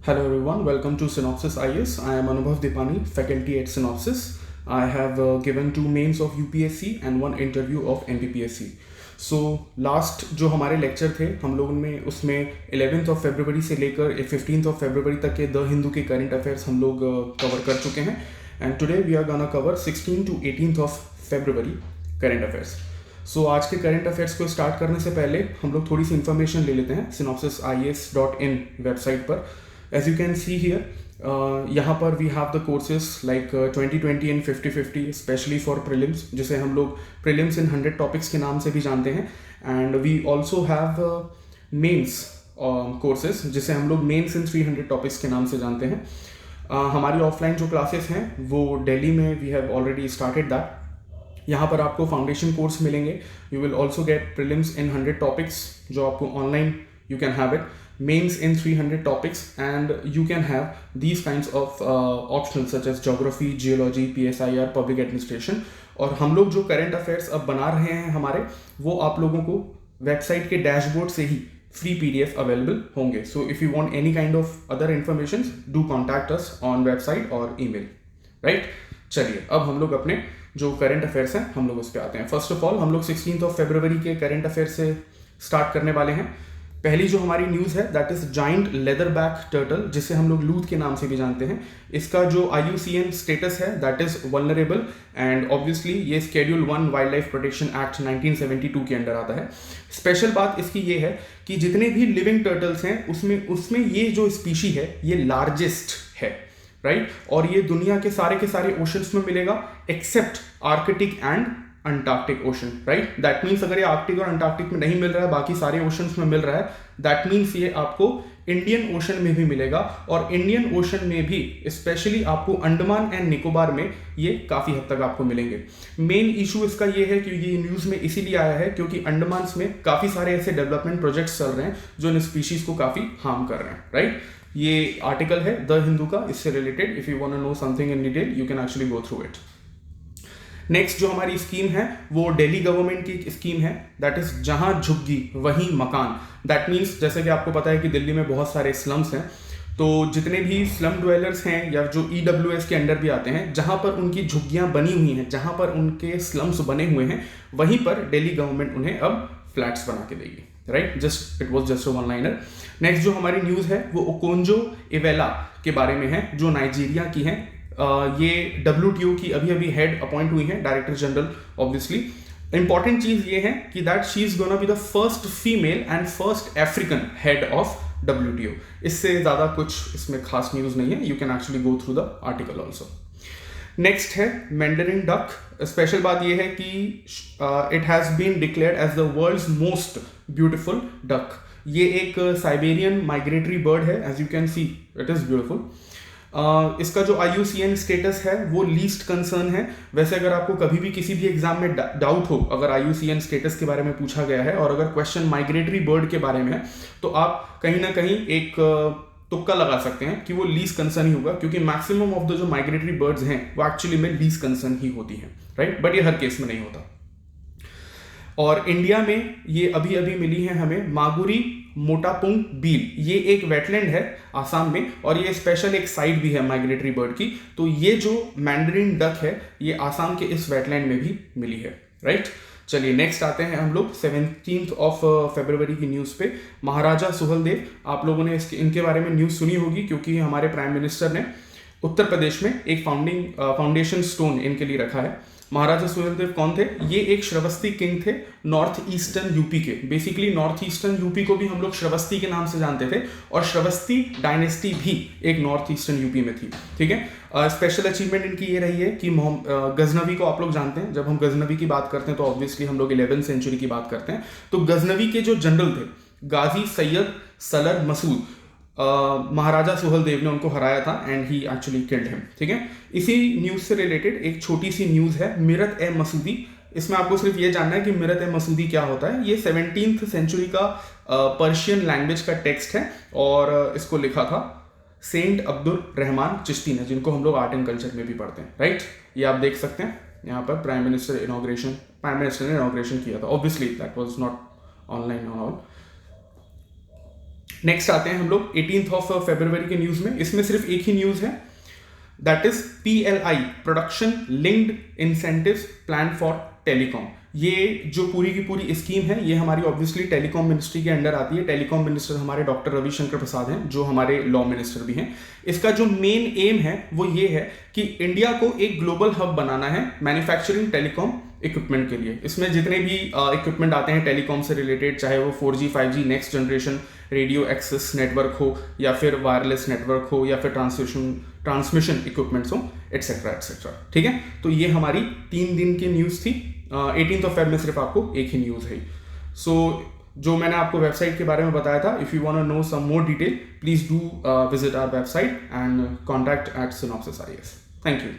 Hello everyone, welcome to Synopsys IS. I am Anubhav Dipani, faculty at Synopsys. I have given 2 mains of UPSC and 1 interview of NPPSC. So last जो हमारे lecture थे हम लोगों में उसमें 11th of February से लेकर 15th of February तक के द हिंदू के करंट अफेयर्स हम लोग कवर कर चुके हैं and today we are gonna cover 16 to 18th of February current affairs. So आज के करंट अफेयर्स को स्टार्ट करने से पहले हम लोग थोड़ी सी इन्फॉर्मेशन ले लेते हैं synopsisis.in वेबसाइट पर. As you can see here यहाँ पर we have the courses like 2020 and 50-50 specially for prelims, जिसे हम लोग प्रीलिम्स इन 100 टॉपिक्स के नाम से भी जानते हैं. And we also have mains courses जिसे हम लोग मेंस इन 300 टॉपिक्स के नाम से जानते हैं. हमारी ऑफलाइन जो क्लासेस हैं वो दिल्ली में we have already started that. यहाँ पर आपको फाउंडेशन कोर्स मिलेंगे. You will also get prelims in 100 topics जो आपको online you can have it, mains in 300 topics, and you can have these kinds of options such as geography, geology, PSIR, public administration. और हम लोग जो current affairs अब बना रहे हैं हमारे, वो आप लोगों को वेबसाइट के डैशबोर्ड से ही फ्री PDF अवेलेबल होंगे. So if you want any kind of other information do contact us on website और ईमेल. राइट, चलिए अब हम लोग अपने जो करंट अफेयर्स हैं हम लोग उस पर आते हैं. फर्स्ट ऑफ ऑल हम लोग 16th ऑफ फरवरी के करंट अफेयर से स्टार्ट करने वाले हैं. पहली जो हमारी न्यूज़ है that is giant leather back turtle, जिसे हम लोग लूथ के नाम से भी जानते हैं. इसका जो IUCN स्टेटस है that is vulnerable and obviously ये Schedule 1 wild life protection act 1972 के अंडर आता है. स्पेशल बात इसकी ये है कि जितने भी लिविंग टर्टल्स हैं उसमें ये जो स्पीशी है ये लार्जेस्ट है. राइट, और ये दुनिया के सारे ओशंस में मिलेगा except Arctic and Antarctic ocean. Right, that means अगर ये आर्कटिक और अंटार्कटिक में नहीं मिल रहा है, बाकी सारे ओशंस में मिल रहा है, दैट मीन्स ये आपको इंडियन ओशन में भी मिलेगा. और इंडियन ओशन में भी स्पेशली आपको अंडमान एंड निकोबार में ये काफ़ी हद तक आपको मिलेंगे. मेन इशू इसका ये है कि ये न्यूज़ में इसीलिए आया है क्योंकि अंडमान में काफ़ी सारे ऐसे डेवलपमेंट प्रोजेक्ट्स चल रहे हैं जो इन स्पीशीज़ को काफ़ी हार्म कर रहे हैं. राइट, ये आर्टिकल है द हिंदू का, इससे related. If you want to know something in detail you can actually go through it. Next जो हमारी स्कीम है वो दिल्ली गवर्नमेंट की एक स्कीम है दैट इज जहां झुग्गी वहीं मकान. दैट मीन्स जैसे कि आपको पता है कि दिल्ली में बहुत सारे स्लम्स हैं, तो जितने भी स्लम ड्वेलर्स हैं या जो EWS के अंडर भी आते हैं, जहां पर उनकी झुग्गियां बनी हुई हैं, जहां पर उनके स्लम्स बने हुए हैं, वहीं पर दिल्ली गवर्नमेंट उन्हें अब फ्लैट्स बना के देगी. Right, just it was just a one liner. Next जो हमारी न्यूज़ है वो ओकोंजो इवेला के बारे में है जो नाइजीरिया की है. ये WTO की अभी हेड अपॉइंट हुई हैं, डायरेक्टर जनरल. ऑब्वियसली इंपॉर्टेंट चीज ये है कि that she is gonna be the first female and first African head of WTO. इससे ज्यादा कुछ इसमें खास न्यूज नहीं है. You can actually go through the article also. Next है मैंडरिन डक. स्पेशल बात यह है कि it has been declared as the world's most beautiful duck. ये एक साइबेरियन माइग्रेटरी बर्ड है. As you can see it is beautiful. इसका जो IUCN स्टेटस है वो लीस्ट कंसर्न है. वैसे अगर आपको कभी भी किसी भी एग्जाम में डाउट हो, अगर IUCN स्टेटस के बारे में पूछा गया है और अगर क्वेश्चन माइग्रेटरी बर्ड के बारे में है, तो आप कहीं ना कहीं एक तुक्का लगा सकते हैं कि वो लीस्ट कंसर्न ही होगा, क्योंकि मैक्सिमम ऑफ द जो माइग्रेटरी बर्ड्स हैं वो एक्चुअली में लीस्ट कंसर्न ही होती हैं. राइट, बट ये हर केस में नहीं होता. और इंडिया में ये अभी मिली है हमें मागुरी मोटापुंग बील. ये एक वेटलैंड है आसाम में और ये स्पेशल एक साइट भी है माइग्रेटरी बर्ड की. तो ये जो मैंडरिन डक है ये आसाम के इस वेटलैंड में भी मिली है. राइट, चलिए नेक्स्ट आते हैं हम लोग 17th ऑफ फरवरी की न्यूज़ पे. महाराजा सुहेलदेव, आप लोगों ने इनके बारे में न्यूज़ सुनी होगी क्योंकि हमारे प्राइम मिनिस्टर ने उत्तर प्रदेश में एक फाउंडेशन स्टोन इनके लिए रखा है. महाराजा सुहेलदेव कौन थे? ये एक श्रावस्ती किंग थे नॉर्थ ईस्टर्न यूपी के. बेसिकली नॉर्थ ईस्टर्न यूपी को भी हम लोग श्रावस्ती के नाम से जानते थे और श्रावस्ती डायनेस्टी भी एक नॉर्थ ईस्टर्न यूपी में थी. ठीक है, स्पेशल अचीवमेंट इनकी ये रही है कि गजनवी को आप लोग जानते हैं. जब हम गजनवी की बात करते हैं तो ऑब्वियसली हम लोग 11th सेंचुरी की बात करते हैं. तो गजनवी के जो जनरल थे गाजी सैयद सलर मसूद, महाराजा सुहेलदेव ने उनको हराया था and he actually killed him. ठीक है, इसी न्यूज़ से रिलेटेड एक छोटी सी न्यूज़ है मिरत ए मसूदी. इसमें आपको सिर्फ ये जानना है कि मिरत ए मसूदी क्या होता है. ये 17th सेंचुरी का पर्शियन लैंग्वेज का टेक्स्ट है और इसको लिखा था सेंट अब्दुल रहमान चिश्ती ने, जिनको हम लोग आर्ट एंड कल्चर में भी पढ़ते हैं. राइट, ये आप देख सकते हैं यहाँ पर प्राइम मिनिस्टर ने इनॉग्रेशन किया था. Obviously that was not online on all. Next आते हैं हम लोग 18th ऑफ फरवरी के न्यूज़ में। इसमें सिर्फ एक ही न्यूज़ है, that is PLI, production linked incentives plan for telecom. ये जो पूरी की पूरी स्कीम है ये हमारी ऑब्वियसली टेलीकॉम मिनिस्ट्री के अंडर आती है। टेलीकॉम मिनिस्टर हमारे डॉक्टर रविशंकर प्रसाद हैं, जो हमारे लॉ मिनिस्टर भी हैं। इसका जो मेन एम है वो ये है कि इंडिया को एक ग्लोबल हब बनाना है मैन्युफैक्चरिंग टेलीकॉम इक्विपमेंट के लिए। इसमें जितने भी इक्विपमेंट आते हैं टेलीकॉम से रिलेटेड, चाहे वो 4G 5G next generation radio access network हो, या फिर वायरलेस नेटवर्क हो, या फिर ट्रांसमिशन इक्विपमेंट्स हो, एटसेट्रा एटसेट्रा। ठीक है, तो ये हमारी 3 दिन की न्यूज़ थी। 18th ऑफ फेब में सिर्फ आपको एक ही न्यूज़ है। सो जो मैंने आपको वेबसाइट के बारे में बताया था, if you want to know some more detail, please do visit our website and contact at Synopsys IAS। Thank you.